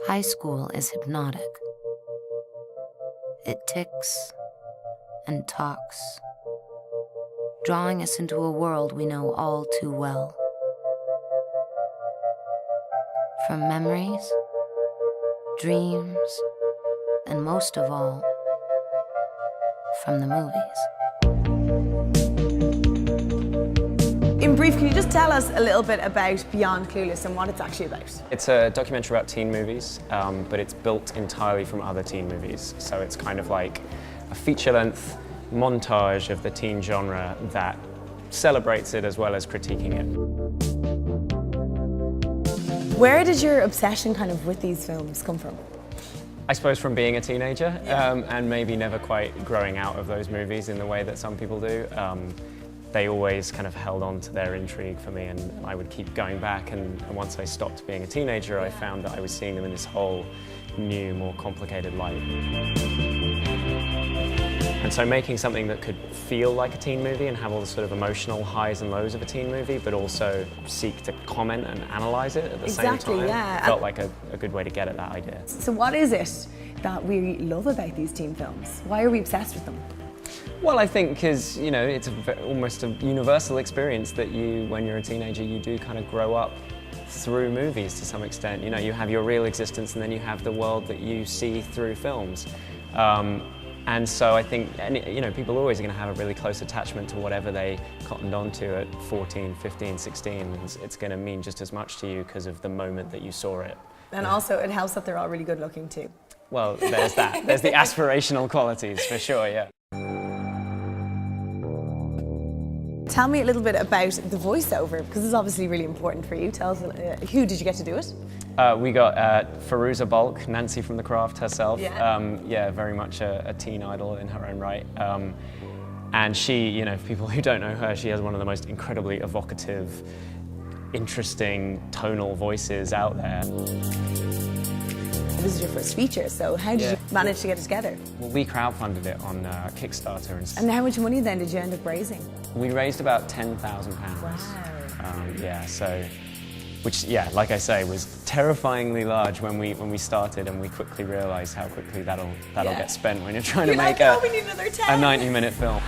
High school is hypnotic. It ticks and talks, drawing us into a world we know all too well. From memories, dreams, and most of all, from the movies. In brief, can you just tell us a little bit about Beyond Clueless and what it's actually about? It's a documentary about teen movies, but it's built entirely from other teen movies. So it's kind of like a feature-length montage of the teen genre that celebrates it as well as critiquing it. Where did your obsession kind of with these films come from? I suppose from being a teenager, and maybe never quite growing out of those movies in the way that some people do. They always kind of held on to their intrigue for me, and I would keep going back, and once I stopped being a teenager, I found that I was seeing them in this whole new, more complicated light. And so making something that could feel like a teen movie and have all the sort of emotional highs and lows of a teen movie, but also seek to comment and analyse it at the same time, felt like a good way to get at that idea. So what is it that we love about these teen films? Why are we obsessed with them? Well, I think because, you know, it's almost a universal experience that when you're a teenager, you do kind of grow up through movies to some extent. You know, you have your real existence and then you have the world that you see through films. And so I think, you know, people always are going to have a really close attachment to whatever they cottoned onto at 14, 15, 16. It's going to mean just as much to you because of the moment that you saw it. And also, it helps that they're all really good looking too. Well, there's that. There's the aspirational qualities, for sure, yeah. Tell me a little bit about the voiceover, because this is obviously really important for you. Tell us, who did you get to do it? We got Fairuza Balk, Nancy from The Craft herself. Yeah. Very much a teen idol in her own right. And she, you know, for people who don't know her, she has one of the most incredibly evocative, interesting, tonal voices out there. This is your first feature, so how did you manage to get it together? Well, we crowdfunded it on Kickstarter. And how much money then did you end up raising? We raised about £10,000. Wow. Which, like I say, was terrifyingly large when we started, and we quickly realised how quickly that'll get spent when you're trying to make a 90-minute film.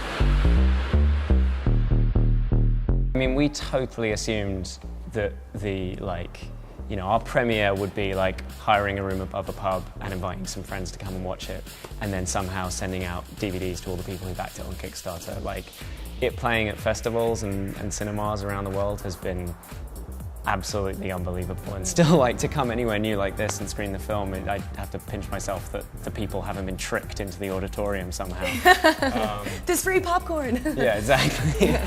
I mean, we totally assumed that our premiere would be like hiring a room above a pub and inviting some friends to come and watch it, and then somehow sending out DVDs to all the people who backed it on Kickstarter. Like, it playing at festivals and cinemas around the world has been absolutely unbelievable, and still, like, to come anywhere new like this and screen the film, I have to pinch myself that the people haven't been tricked into the auditorium somehow. There's free popcorn. Yeah, exactly.